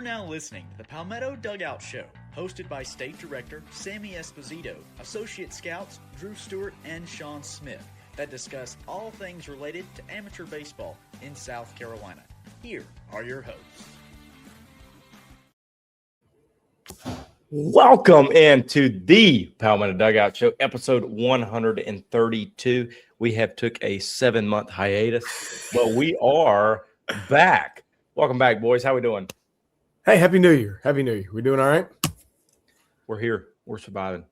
now listening to the Palmetto Dugout Show, hosted by State Director Sammy Esposito, Associate Scouts Drew Stewart and Sean Smith, that discuss all things related to amateur baseball in South Carolina. Here are your hosts. Welcome into the Palmetto Dugout Show, episode 132. We have took a 7-month hiatus, but we are back. Welcome back, boys. How we doing? Hey, Happy New Year. Happy New Year. We doing all right? We're here. We're surviving.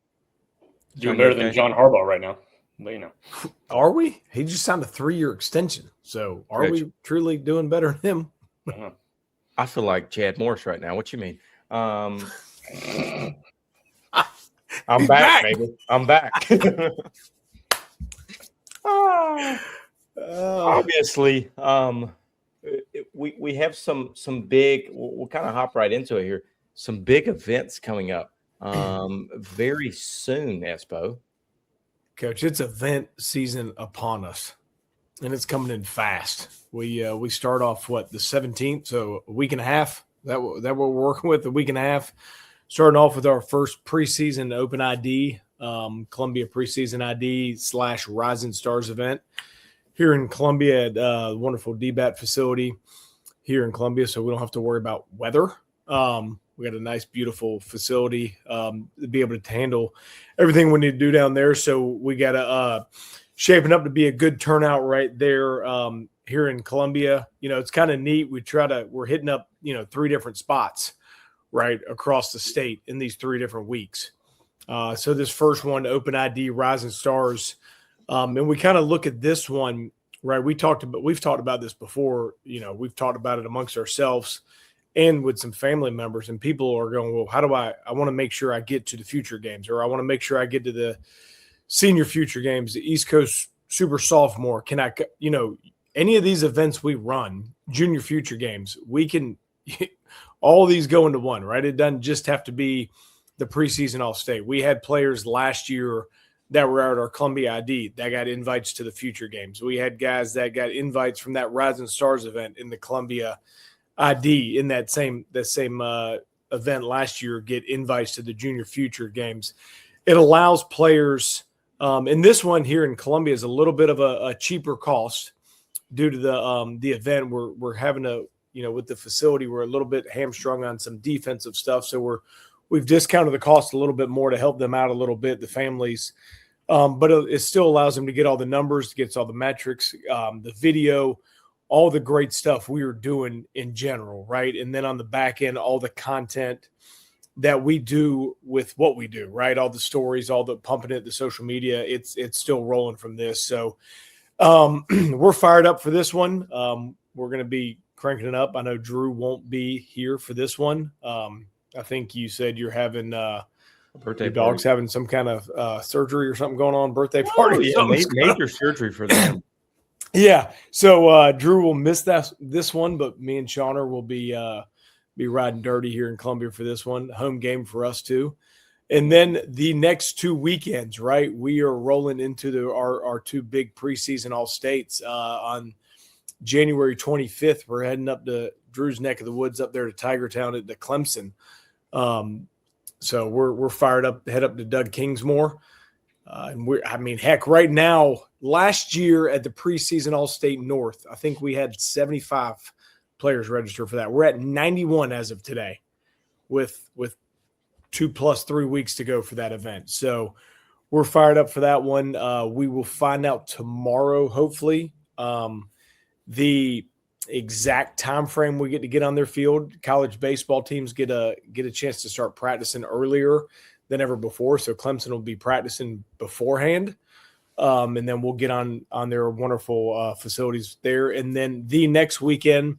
Doing better than John Harbaugh right now. But, you know. Are we? He just signed a 3-year extension. So are we truly doing better than him? I feel like Chad Morris right now. What you mean? I'm back, baby. I'm back. Obviously, we have some big. We'll kind of hop right into it here. Some big events coming up very soon, Espo. Coach, it's event season upon us, and it's coming in fast. We start off the 17th, so a week and a half. That what we're working with, a week and a half. Starting off with our first preseason Open ID, Columbia preseason ID / Rising Stars event here in Columbia at a wonderful DBAT facility here in Columbia, so we don't have to worry about weather. We got a nice, beautiful facility to be able to handle everything we need to do down there. So we got to shaping up to be a good turnout right there here in Columbia. You know, it's kind of neat. We're hitting up 3 different spots right across the state in these 3 different weeks. So this first one, Open ID Rising Stars, and we kind of look at this one, right? We've talked about this before. We've talked about it amongst ourselves and with some family members, and people are going, well, how do I want to make sure I get to the future games, or I want to make sure I get to the senior future games, the East Coast Super Sophomore. Can I, any of these events we run, junior future games, we can all these go into one, right? It doesn't just have to be the preseason All-State. We had players last year that were at our Columbia ID that got invites to the future games. We had guys that got invites from that Rising Stars event in the Columbia ID in that same event last year get invites to the junior future games. It allows players, and this one here in Columbia is a little bit of a cheaper cost due to the event. We're having to, with the facility, we're a little bit hamstrung on some defensive stuff. So we've discounted the cost a little bit more to help them out a little bit, the families. But it still allows them to get all the numbers, gets all the metrics, the video, all the great stuff we are doing in general, right? And then on the back end, all the content that we do with what we do, right? All the stories, all the pumping it, the social media, it's still rolling from this. So we're fired up for this one. We're going to be cranking it up. I know Drew won't be here for this one. I think you said you're having birthday your dog's party. Having some kind of surgery or something going on, birthday party. Oh, yeah, major surgery for them. Yeah. So Drew will miss this one, but me and Shawner will be riding dirty here in Columbia for this one. Home game for us too. And then the next 2 weekends, right? We are rolling into our 2 big preseason All-States on January 25th. We're heading up to Drew's neck of the woods up there to Tiger Town at the Clemson. So we're fired up, head up to Doug Kingsmore. And heck, right now, last year at the preseason All-State North, I think we had 75 players registered for that. We're at 91 as of today with 2 + 3 weeks to go for that event. So we're fired up for that one. We will find out tomorrow, hopefully, the exact time frame we get on their field. College baseball teams get a chance to start practicing earlier than ever before. So Clemson will be practicing beforehand. And then we'll get on their wonderful facilities there. And then the next weekend,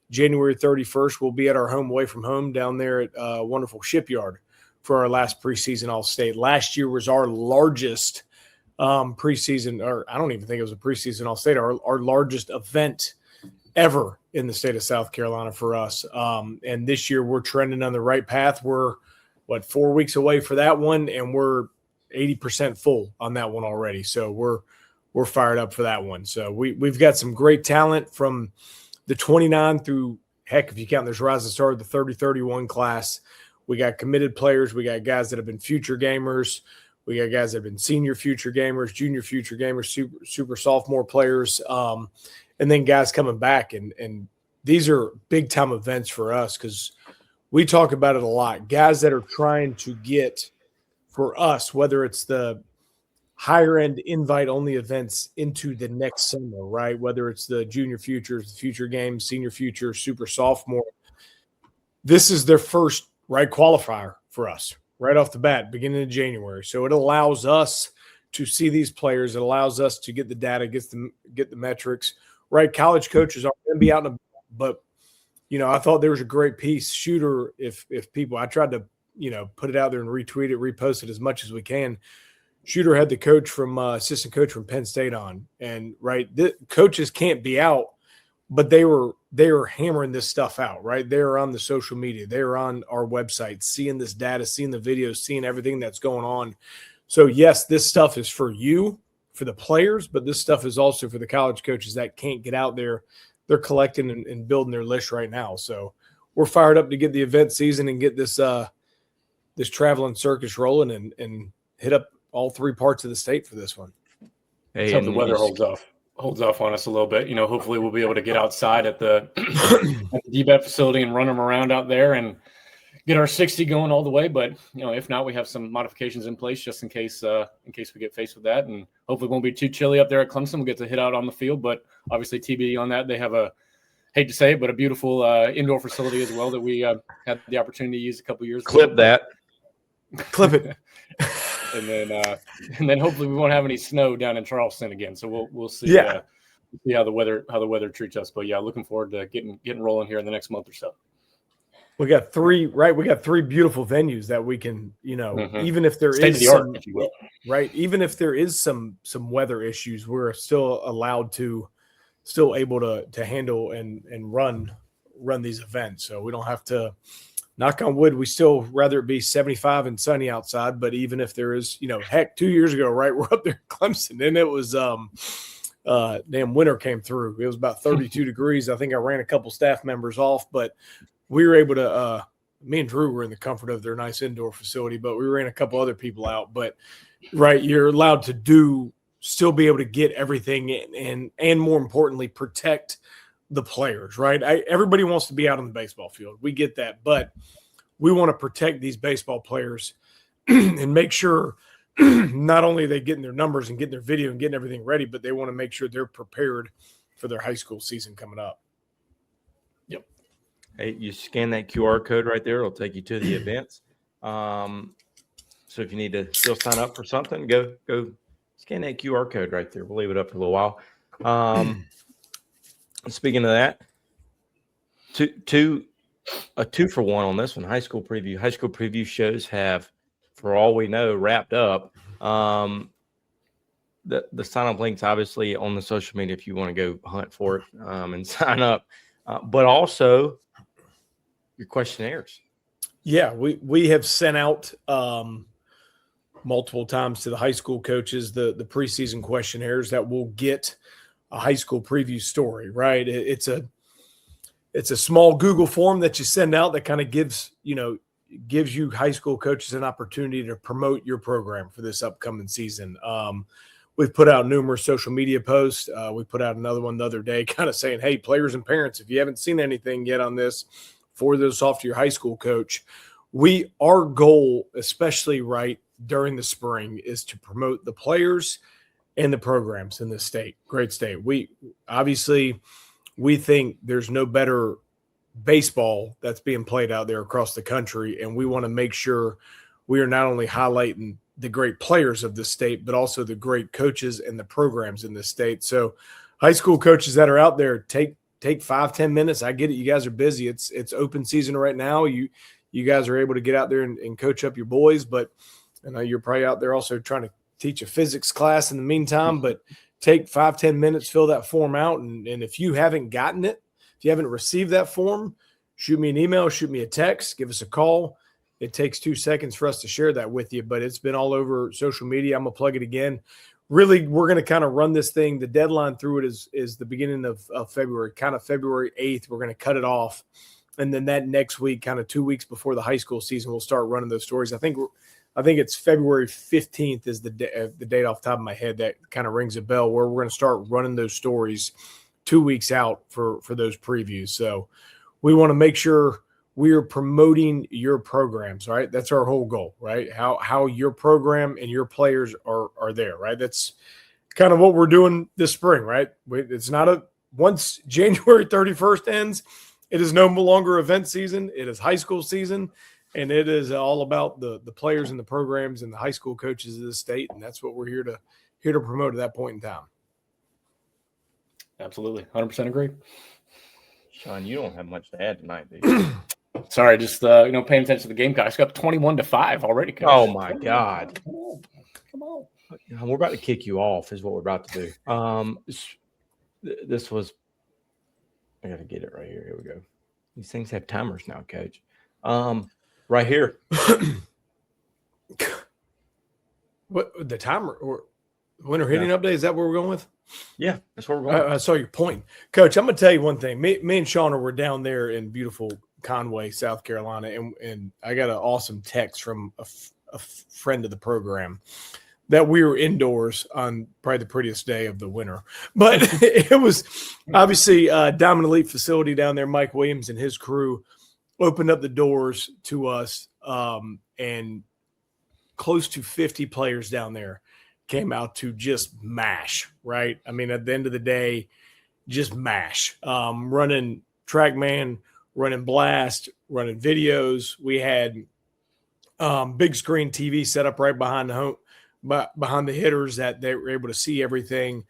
January 31st, we'll be at our home away from home down there at wonderful Shipyard for our last preseason All-State. Last year was our largest preseason, or I don't even think it was a preseason All-State, our largest event ever in the state of South Carolina for us. And this year we're trending on the right path. We're 4 weeks away for that one, and we're 80% full on that one already. So we're fired up for that one. So we've got some great talent from the 29 through heck, if you count this Rising Star, the 30-31 class, we got committed players. We got guys that have been future gamers. We got guys that have been senior future gamers, junior future gamers, super sophomore players, and then guys coming back. And these are big-time events for us because we talk about it a lot. Guys that are trying to get, for us, whether it's the higher-end invite-only events into the next summer, right? Whether it's the junior futures, the future games, senior future, super sophomore. This is their first, right, qualifier for us right off the bat, beginning of January. So it allows us to see these players. It allows us to get the data, get the metrics, right? College coaches aren't going to be out in but, I thought there was a great piece. Shooter, if people – I tried to, put it out there and retweet it, repost it as much as we can. Shooter had the coach from assistant coach from Penn State on, and right, the coaches can't be out, but they were hammering this stuff out, right? They were on the social media, they were on our website, seeing this data, seeing the videos, seeing everything that's going on. So yes, this stuff is for you, for the players, but this stuff is also for the college coaches that can't get out there. They're collecting and building their list right now. So we're fired up to get the event season and get this this traveling circus rolling and hit up all three parts of the state for this one. Hey, hope the weather holds off on us a little bit. Hopefully we'll be able to get outside at the DBET facility and run them around out there and get our 60 going all the way. But if not, we have some modifications in place just in case we get faced with that. And hopefully it won't be too chilly up there at Clemson. We'll get to hit out on the field, but obviously TBD on that. They have hate to say it, but a beautiful indoor facility as well that we had the opportunity to use a couple years ago. Clip it. And then hopefully we won't have any snow down in Charleston again. So we'll see. Yeah. See how the weather treats us. But yeah, looking forward to getting rolling here in the next month or so. We got three, right? We able beautiful venues that we can, even if there State is of the art, if you will. Right, even if there is some weather issues, we're still able to handle and run these events. So we don't have to. Knock on wood, we still rather it be 75 and sunny outside. But even if there is, heck, 2 years ago, right, we're up there in Clemson, and it was damn winter came through. It was about 32 degrees. I think I ran a couple staff members off, but we were able to me and Drew were in the comfort of their nice indoor facility, but we ran a couple other people out. But right, you're allowed to still be able to get everything in and more importantly, protect the players, right? Everybody wants to be out on the baseball field. We get that, but we want to protect these baseball players and make sure not only are they getting their numbers and getting their video and getting everything ready, but they want to make sure they're prepared for their high school season coming up. Yep. Hey, you scan that QR code right there. It'll take you to the events. So if you need to still sign up for something, go scan that QR code right there. We'll leave it up for a little while. Speaking of that, a 2-for-1 on this one. High school preview shows have, for all we know, wrapped up. The sign up links obviously on the social media if you want to go hunt for it and sign up, but also your questionnaires. Yeah, we have sent out multiple times to the high school coaches the preseason questionnaires that will get a high school preview story, right? It's a small Google form that you send out that kind of gives you high school coaches an opportunity to promote your program for this upcoming season. We've put out numerous social media posts. We put out another one the other day kind of saying, hey, players and parents, if you haven't seen anything yet on this, forward this off to your high school coach. Our goal, especially right during the spring, is to promote the players and the programs in this state. Great state. We think there's no better baseball that's being played out there across the country, and we want to make sure we are not only highlighting the great players of the state, but also the great coaches and the programs in the state. So high school coaches that are out there, take 5-10 minutes. I get it. You guys are busy. It's open season right now. You guys are able to get out there and coach up your boys, but I know you're probably out there also trying to teach a physics class in the meantime, but take 5-10 minutes, fill that form out. And if you haven't gotten it, if you haven't received that form, shoot me an email, shoot me a text, give us a call. It takes 2 seconds for us to share that with you, but it's been all over social media. I'm going to plug it again. really, we're going to kind of run this thing. The deadline through it is the beginning of February, kind of February 8th. We're going to cut it off. And then that next week, kind of 2 weeks before the high school season, we'll start running those stories. I think it's February 15th is the date off the top of my head that kind of rings a bell, where we're going to start running those stories 2 weeks out for those previews. So we want to make sure we are promoting your programs, right? That's our whole goal, right? How your program and your players are there, right? That's kind of what we're doing this spring, right? It's not once January 31st ends, it is no longer event season. It is high school season, and it is all about the players and the programs and the high school coaches of the state, and that's what we're here to promote at that point in time. Absolutely. 100% agree. Sean, you don't have much to add tonight, do you? Sorry, just paying attention to the Gamecocks. Got 21-5 already, Coach. Oh my God! Come on. We're about to kick you off, is what we're about to do. This was. I got to get it right here. Here we go. These things have timers now, Coach. Right here. What the timer or winter hitting update? Is that what we're going with? Yeah, that's where we're going. I saw your point, Coach. I'm going to tell you one thing. Me and Shauna were down there in beautiful Conway, South Carolina, and I got an awesome text from a friend of the program that we were indoors on probably the prettiest day of the winter. But it was obviously Diamond Elite facility down there. Mike Williams and his crew opened up the doors to us, and close to 50 players down there came out to just mash, right? I mean, at the end of the day, just mash. Running TrackMan, running Blast, running videos. We had big screen TV set up right behind behind the hitters that they were able to see everything.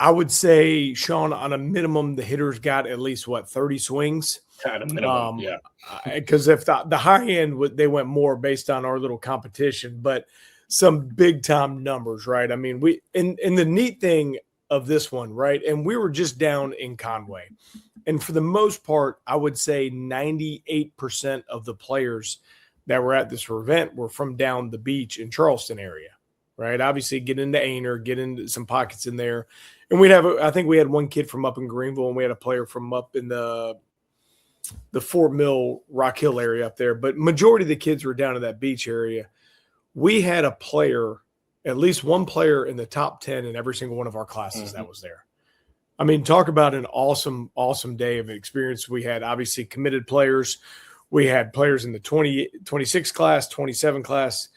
I would say, Sean, on a minimum, the hitters got at least 30 swings. At a minimum, yeah. Because if the high end, they went more based on our little competition, but some big time numbers, right? I mean, and the neat thing of this one, right? And we were just down in Conway, and for the most part, I would say 98% of the players that were at this event were from down the beach in Charleston area, right? Obviously, get into Ainer, get into some pockets in there. And I think we had one kid from up in Greenville, and we had a player from up in the Fort Mill, Rock Hill area up there. But majority of the kids were down in that beach area. We had a player, at least one player in the top 10 in every single one of our classes that was there. I mean, talk about an awesome, awesome day of experience. We had obviously committed players. We had players in the 26 class, 27 class,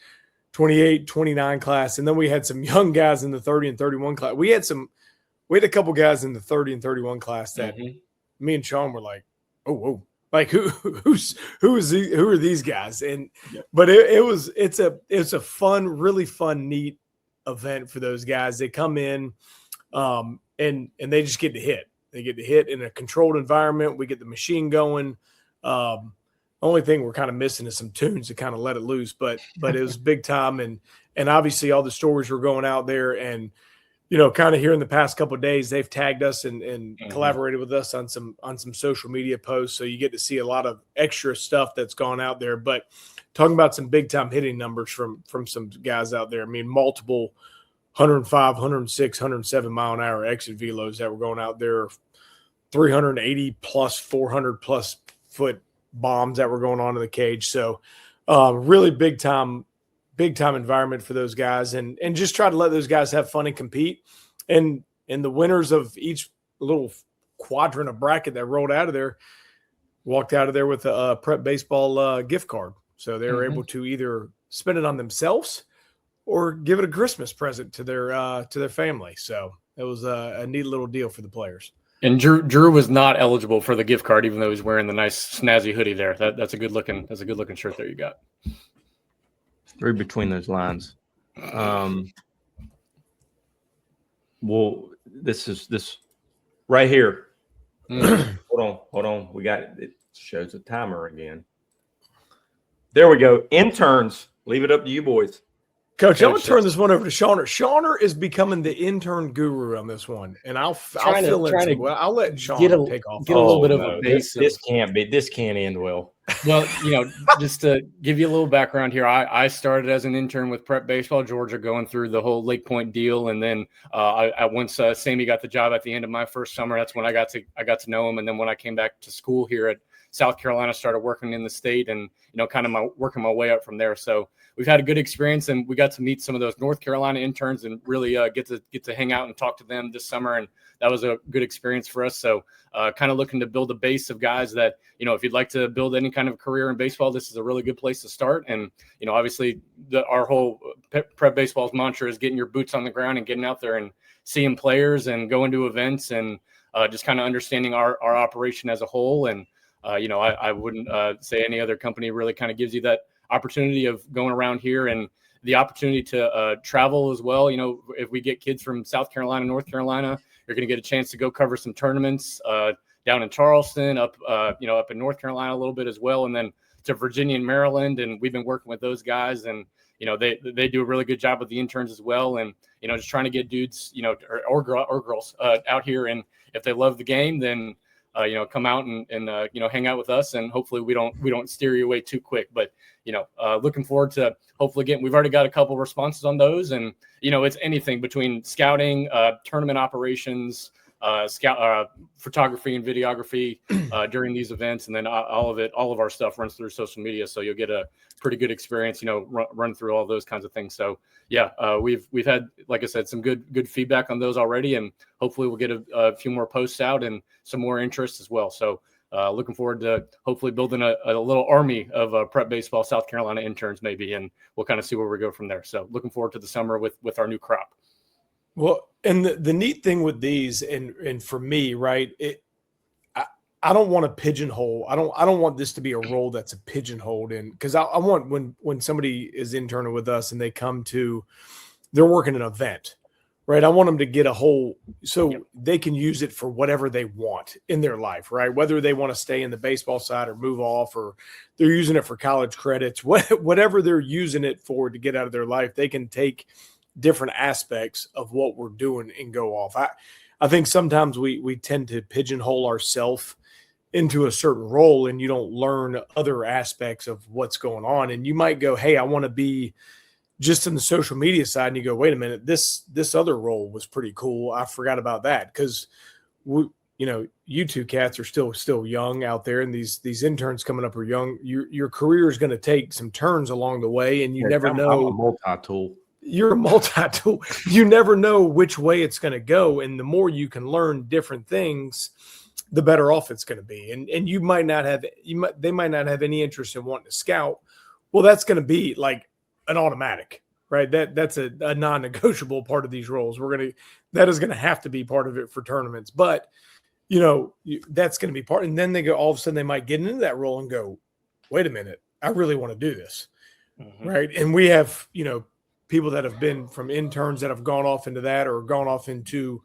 28, 29 class. And then we had some young guys in the 30 and 31 class. We had a couple guys in the 30 and 31 class that me and Sean were like, oh, whoa. Like who are these guys? And but it's a fun, really fun, neat event for those guys. They come in and they just get to hit. They get to hit in a controlled environment. We get the machine going. Only thing we're kind of missing is some tunes to kind of let it loose, but it was big time. And obviously all the stories were going out there, and, kind of here in the past couple of days, they've tagged us and collaborated with us on some social media posts. So you get to see a lot of extra stuff that's gone out there, but talking about some big time hitting numbers from some guys out there. I mean, multiple 105, 106, 107 mile an hour exit velos that were going out there, 380 plus 400 plus foot bombs that were going on in the cage. So really big time environment for those guys, and just try to let those guys have fun and compete. And the winners of each little quadrant of bracket that rolled out of there walked out of there with a prep baseball gift card. So they were able to either spend it on themselves or give it a Christmas present to their family. So it was a neat little deal for the players. And Drew was not eligible for the gift card, even though he's wearing the nice snazzy hoodie there. That's a good looking shirt there you got. Read between those lines. Well, this right here. Hold on. We got it. Shows the timer again. There we go. Interns, leave it up to you boys. Coach, I'm going to turn this one over to Shauner. Shauner is becoming the intern guru on this one, and I'll fill in. I'll let Shauner take off. Get a little bit of a base. This can't end well. Well, just to give you a little background here, I started as an intern with Prep Baseball Georgia, going through the whole Lake Point deal, and then once Sammy got the job at the end of my first summer, that's when I got to know him, and then when I came back to school here at South Carolina, started working in the state, and kind of working my way up from there. So we've had a good experience, and we got to meet some of those North Carolina interns and really get to hang out and talk to them this summer, and that was a good experience for us. So kind of looking to build a base of guys that, if you'd like to build any kind of career in baseball, this is a really good place to start. And, obviously our whole Prep Baseball's mantra is getting your boots on the ground and getting out there and seeing players and going to events and just kind of understanding our operation as a whole. And, I wouldn't say any other company really kind of gives you that opportunity of going around here and the opportunity to travel as well. If we get kids from South Carolina, North Carolina, you're going to get a chance to go cover some tournaments down in Charleston, up in North Carolina a little bit as well, and then to Virginia and Maryland. And we've been working with those guys, and they do a really good job with the interns as well. And just trying to get dudes, or girls out here, and if they love the game, then come out and hang out with us, and hopefully we don't steer you away too quick. But looking forward to hopefully getting. We've already got a couple responses on those, and it's anything between scouting, tournament operations, photography and videography during these events, and then all of our stuff runs through social media, so you'll get a pretty good experience, run through all those kinds of things. So yeah, we've had, like I said, some good feedback on those already, and hopefully we'll get a few more posts out and some more interest as well. So looking forward to hopefully building a little army of Prep Baseball South Carolina interns maybe, and we'll kind of see where we go from there. So looking forward to the summer with our new crop. Well, and the neat thing with these, and for me, right, I don't want to pigeonhole. I don't want this to be a role that's a pigeonholed in, because I want when somebody is interning with us and they're working an event, right? I want them to get a whole, so they can use it for whatever they want in their life, right? Whether they want to stay in the baseball side or move off, or they're using it for college credits, whatever they're using it for to get out of their life, they can take different aspects of what we're doing and go off. I think sometimes we tend to pigeonhole ourselves into a certain role, and you don't learn other aspects of what's going on. And you might go, hey, I want to be just in the social media side, and you go, wait a minute, this other role was pretty cool. I forgot about that, because you two cats are still young out there, and these interns coming up are young. Your career is going to take some turns along the way, and you never know. I'm a multi-tool. You're a multi-tool. You never know which way it's going to go. And the more you can learn different things, the better off it's going to be. And you might not have, they might not have any interest in wanting to scout. Well, that's going to be like an automatic, right? That's a non-negotiable part of these roles. That is going to have to be part of it for tournaments, but that's going to be part. And then all of a sudden they might get into that role and go, wait a minute, I really want to do this. Mm-hmm. Right. And we have, people that have been from interns that have gone off into that, or gone off into,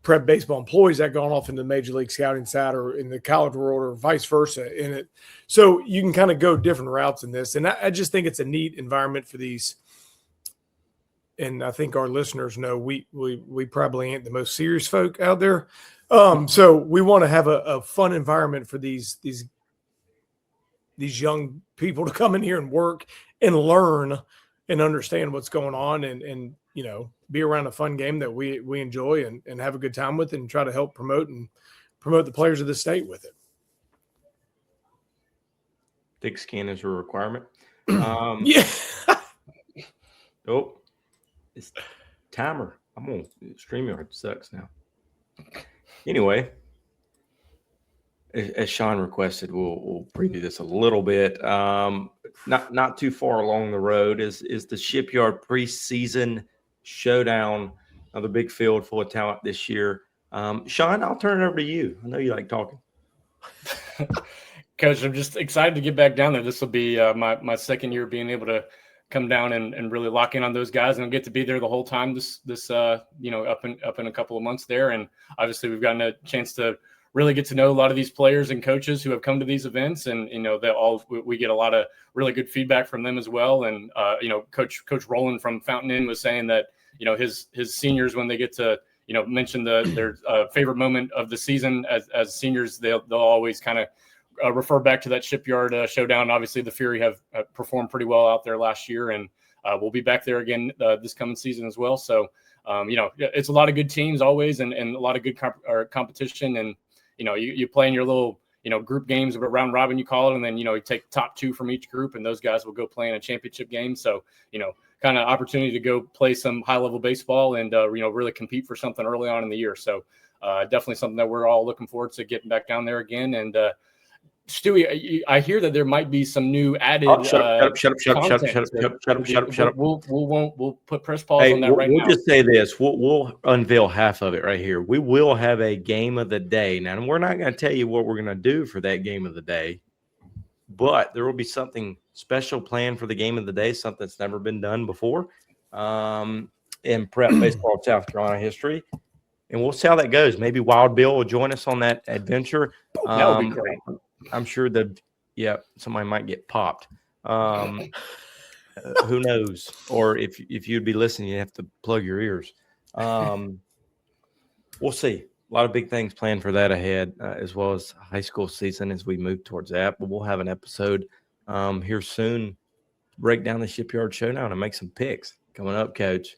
Prep Baseball employees that gone off into the Major League Scouting side, or in the college world, or vice versa in it. So you can kind of go different routes in this. And I just think it's a neat environment for these. And I think our listeners know we probably ain't the most serious folk out there. So we want to have a fun environment for these young people to come in here and work and learn and understand what's going on, and be around a fun game that we enjoy and have a good time with, and try to help promote the players of the state with it. Thick skin is a requirement. Yeah. Oh, it's timer. I'm on StreamYard. Sucks now. Anyway, as Sean requested, we'll preview this a little bit. Not too far along the road is the Shipyard preseason showdown. Another big field full of talent this year. Sean, I'll turn it over to you. I know you like talking. Coach, I'm just excited to get back down there. This will be my second year being able to come down and really lock in on those guys, and I'll get to be there the whole time this up in a couple of months there. And obviously we've gotten a chance to really get to know a lot of these players and coaches who have come to these events, and we get a lot of really good feedback from them as well. And Coach Rowland from Fountain Inn was saying that his seniors, when they get to mention their favorite moment of the season as seniors, they'll always kind of refer back to that Shipyard showdown. Obviously, the Fury have performed pretty well out there last year, and we'll be back there again this coming season as well. So, it's a lot of good teams always, and a lot of good competition. And you play in your little group games, round robin you call it, and then you take top 2 from each group, and those guys will go play in a championship game. So kind of opportunity to go play some high level baseball and really compete for something early on in the year. So definitely something that we're all looking forward to getting back down there again. And Stewie, I hear that there might be some new added. Shut up! We'll put press pause on that right now. We'll just say this: we'll unveil half of it right here. We will have a game of the day. Now, we're not going to tell you what we're going to do for that game of the day, but there will be something special planned for the game of the day, something that's never been done before in prep baseball South Carolina history. And we'll see how that goes. Maybe Wild Bill will join us on that adventure. That would be great. I'm sure somebody might get popped. Who knows? Or if you'd be listening, you have to plug your ears. We'll see. A lot of big things planned for that ahead, as well as high school season as we move towards that. But we'll have an episode here soon to break down the Shipyard Showdown and make some picks coming up, Coach.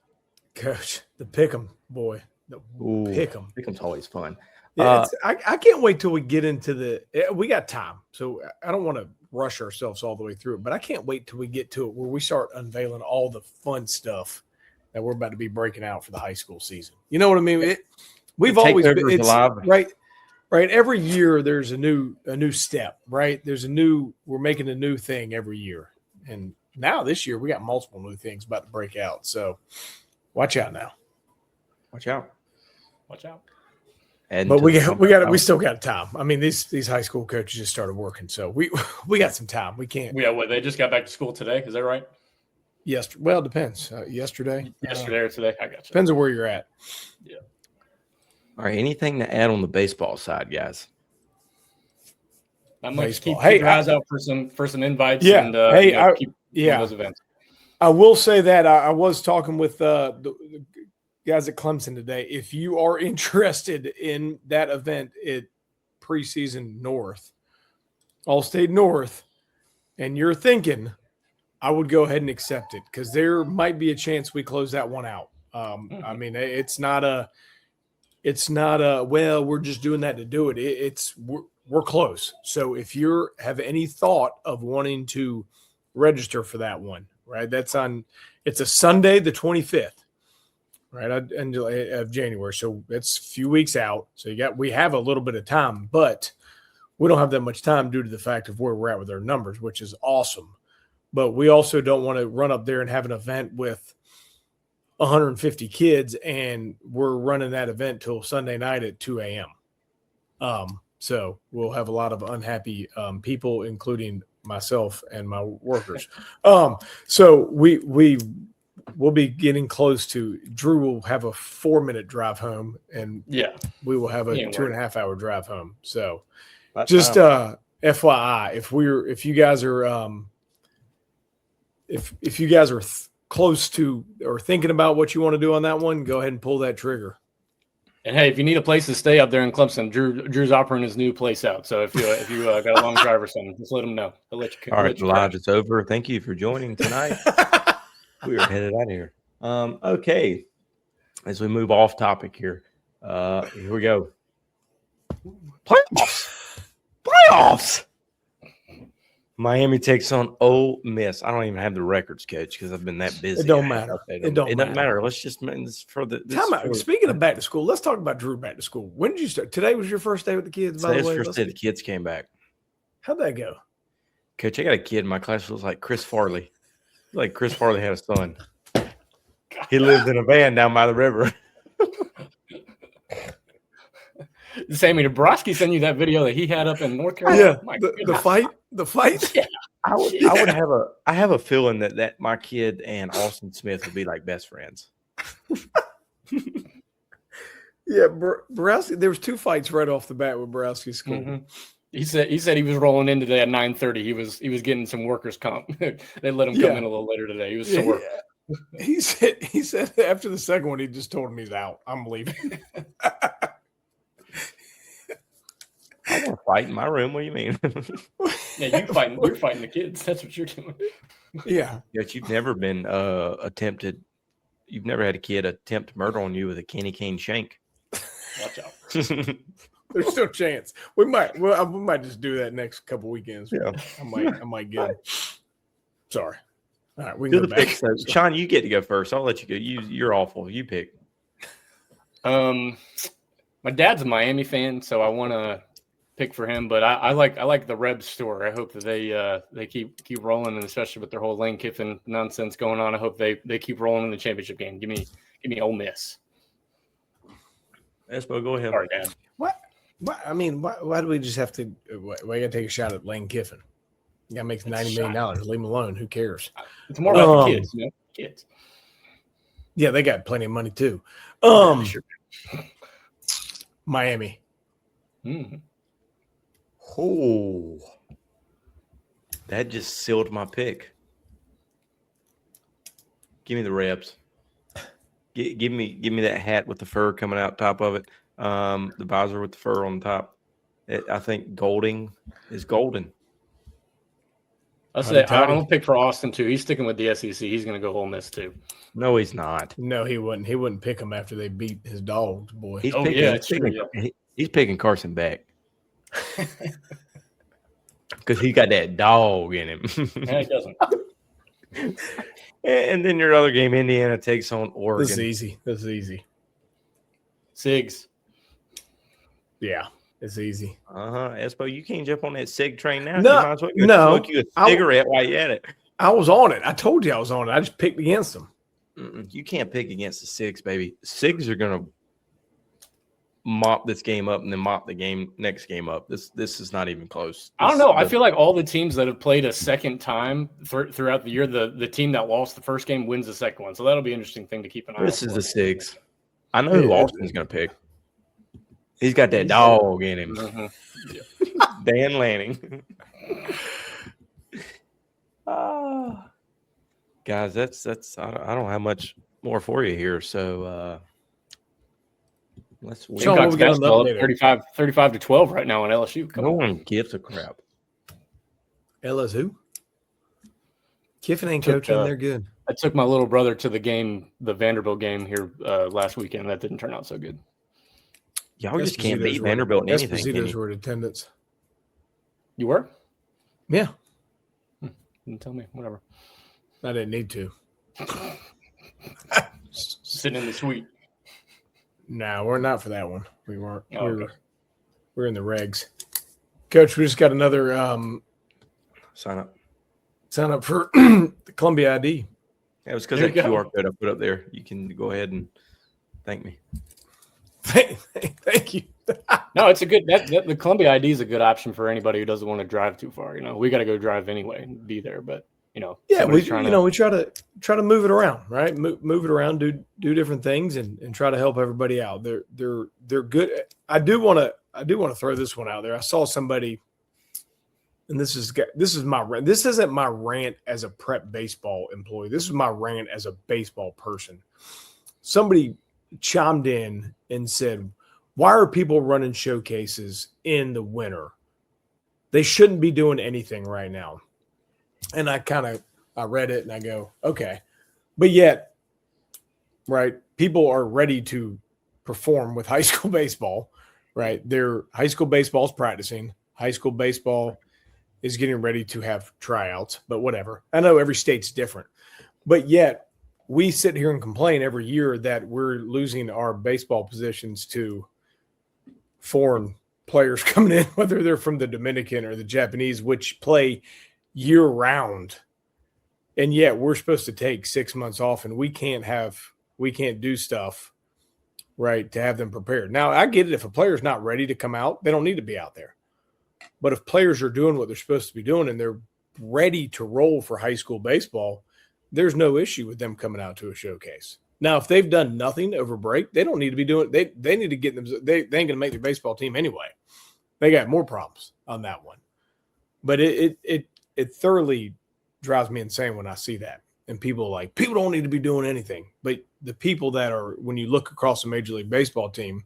Coach, the pick'em, boy. Pick'em. Pick'em's always fun. Yeah, I can't wait till we get into we got time. So I don't want to rush ourselves all the way through it, but I can't wait till we get to it where we start unveiling all the fun stuff that we're about to be breaking out for the high school season. You know what I mean? We've always been right. Every year there's a new step, right? We're making a new thing every year. And now this year we got multiple new things about to break out. So watch out now. Watch out. But we still got time. I mean, these high school coaches just started working, so we got some time. We can't. Yeah, they just got back to school today. Is that right? Yes. Well, it depends. Yesterday or today. I got you. Depends on where you're at. Yeah. All right. Anything to add on the baseball side, guys? Not much. Keep your eyes out for some invites. Yeah. And keep those events. I will say that I was talking with the guys at Clemson today. If you are interested in that event at preseason North, All-State North, and you're thinking, I would go ahead and accept it because there might be a chance we close that one out. I mean, it's not a well, we're just doing that to do it. We're close. So if you have any thought of wanting to register for that one, right? It's a Sunday, the 25th. Right, end of January, so it's a few weeks out. So we have a little bit of time, but we don't have that much time due to the fact of where we're at with our numbers, which is awesome. But we also don't want to run up there and have an event with 150 kids, and we're running that event till Sunday night at 2 a.m. So we'll have a lot of unhappy people, including myself and my workers. So we'll be getting close to Drew will have a 4-minute drive home, and we will have a 2.5-hour drive home. So just FYI, if you guys are close to or thinking about what you want to do on that one, go ahead and pull that trigger. And hey, if you need a place to stay up there in Clemson, Drew's offering his new place out. So if you got a long drive or something, just let him know. He'll let you. All right, Elijah, it's over. Thank you for joining tonight. We are headed out of here. Okay. As we move off topic here, here we go. Playoffs. Miami takes on Ole Miss. I don't even have the records, Coach, because I've been that busy. It don't matter. It doesn't matter. Let's just for the. Speaking of back to school, let's talk about Drew back to school. When did you start? Today was your first day with the kids. By the way, first day the kids came back. How'd that go, Coach? I got a kid in my class who was like Chris Farley. Like Chris Farley had a son. He lived in a van down by the river. Sammy Dabrowski sent you that video that he had up in North Carolina. Yeah, the fight. Yeah. I have a feeling that my kid and Austin Smith would be like best friends. Yeah, Borowski. There was 2 fights right off the bat with Borowski's school. Mm-hmm. He said he was rolling in today at 9:30. He was getting some workers' comp. They let him come in a little later today. He was sore. Yeah. He said after the second one, he just told him he's out. I'm leaving. I want to fight in my room. What do you mean? Yeah, you're fighting the kids. That's what you're doing. Yeah. Yes, you've never been attempted. You've never had a kid attempt murder on you with a candy cane shank. Watch out. There's still a chance. We might just do that next couple weekends. Yeah. I might get him. Sorry. All right, we Do can the go back. picks, though. Sean, you get to go first. I'll let you go. You're awful. You pick. My dad's a Miami fan, so I want to pick for him. But I like the Rebs story. I hope that they keep rolling, and especially with their whole Lane Kiffin nonsense going on. I hope they keep rolling in the championship game. Give me Ole Miss. Espo, go ahead. Sorry, Dad. What? I mean, why do we just have to? Why you got to take a shot at Lane Kiffin? The guy makes $90 million. Leave him alone. Who cares? It's more about the kids, kids. Yeah, they got plenty of money too. Sure. Miami. Oh, that just sealed my pick. Give me the Rebs. Give me that hat with the fur coming out top of it. The visor with the fur on top. I think Golding is golden. I'm gonna pick for Austin too. He's sticking with the SEC. He's gonna go Ole Miss too. No, he's not. No, he wouldn't. He wouldn't pick him after they beat his dogs, boy. He's picking Carson Beck because he got that dog in him. Yeah, he doesn't. And then your other game, Indiana takes on Oregon. This is easy. Sigs. Yeah, it's easy. Espo, you can't jump on that SIG train now. No, you might as well smoke you a cigarette while you're at it. I was on it. I told you I was on it. I just picked against them. You can't pick against the SIGs, baby. SIGs are going to mop this game up and then mop the next game up. This is not even close. I don't know. I feel like all the teams that have played a second time throughout the year, the team that lost the first game wins the second one. So that'll be an interesting thing to keep an eye on. This is the SIGs. I know who Austin's going to pick. He's got that dog in him. Mm-hmm. Dan Lanning. Guys, that's I don't have much more for you here. So let's win. Sean, we got basketball up 35-12 right now on LSU. No one gives a crap. LSU? Kiffin ain't coaching. They're good. I took my little brother to the game, the Vanderbilt game here last weekend. That didn't turn out so good. Y'all just can't beat Vanderbilt in anything. Esposito's were in attendance. You were? Yeah. Didn't tell me. Whatever. I didn't need to. Sitting in the suite. No, we're not for that one. We weren't. Oh, okay. We're in the regs. Coach, we just got another Sign up for the Columbia ID. Yeah, it was because that QR code I put up there. You can go ahead and thank me. Thank you. No, it's a good the Columbia ID is a good option for anybody who doesn't want to drive too far. We got to go drive anyway and be there, but yeah, we try to move it around, right? Move it around, do different things, and try to help everybody out. They're good. I do want to throw this one out there. I saw somebody, and this is my rant. This isn't my rant as a prep baseball employee. This is my rant as a baseball person. Somebody chimed in and said, why are people running showcases in the winter? They shouldn't be doing anything right now. And I read it and I go, okay. But yet, right, people are ready to perform with high school baseball, right? Their high school baseball is practicing. High school baseball is getting ready to have tryouts, but whatever. I know every state's different. But yet, we sit here and complain every year that we're losing our baseball positions to foreign players coming in, whether they're from the Dominican or the Japanese, which play year round. And yet we're supposed to take 6 months off and we can't do stuff, right, to have them prepared. Now, I get it. If a player's not ready to come out, they don't need to be out there. But if players are doing what they're supposed to be doing and they're ready to roll for high school baseball, there's no issue with them coming out to a showcase. Now, if they've done nothing over break, they don't need to be doing – they need to get them – they ain't going to make their baseball team anyway. They got more problems on that one. But it thoroughly drives me insane when I see that. And people don't need to be doing anything. But the people that are – when you look across a Major League Baseball team,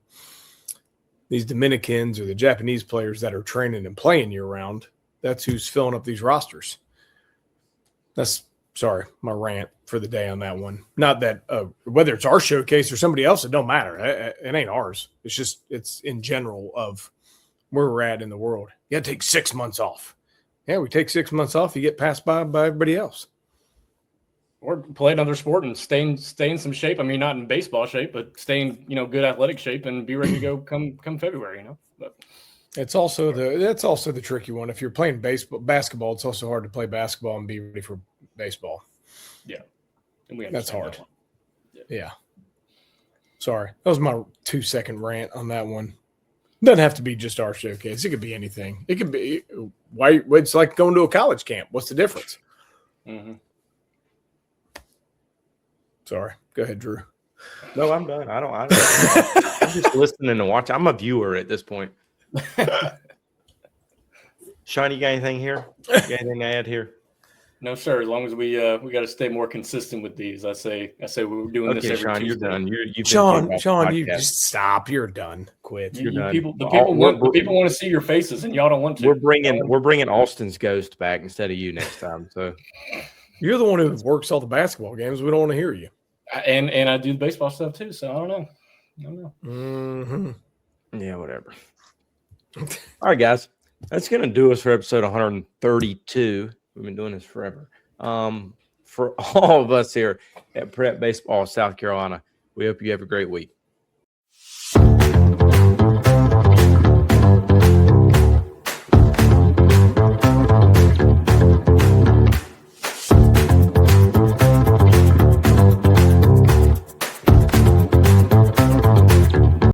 these Dominicans or the Japanese players that are training and playing year round. That's who's filling up these rosters. That's sorry, my rant for the day on that one. Not that whether it's our showcase or somebody else, it don't matter. It ain't ours. It's just it's in general of where we're at in the world. You got to take 6 months off. Yeah, we take 6 months off. You get passed by everybody else. Or play another sport and stay in some shape. I mean, not in baseball shape, but stay in, good athletic shape and be ready to go come February, But that's also the tricky one. If you're playing basketball, it's also hard to play basketball and be ready for baseball. Yeah. And that's hard. That yeah. Sorry. That was my 2-second rant on that one. Doesn't have to be just our showcase. It could be anything. It could be why it's like going to a college camp. What's the difference? Mm-hmm. Sorry. Go ahead, Drew. No, I'm done. I'm just listening and watching. I'm a viewer at this point. Sean, you got anything here? You got anything to add here? No, sir. As long as we got to stay more consistent with these. I say we're doing this every Sean, Tuesday. you're done. Sean, you just stop. You're done. Quit. The Done. people want to see your faces, and y'all don't want to. We're bringing Austin's ghost back instead of you next time. So you're the one who works all the basketball games. We don't want to hear you. And I do the baseball stuff too. So I don't know. Mm-hmm. Yeah, whatever. All right, guys. That's going to do us for episode 132. We've been doing this forever. For all of us here at Prep Baseball South Carolina, we hope you have a great week.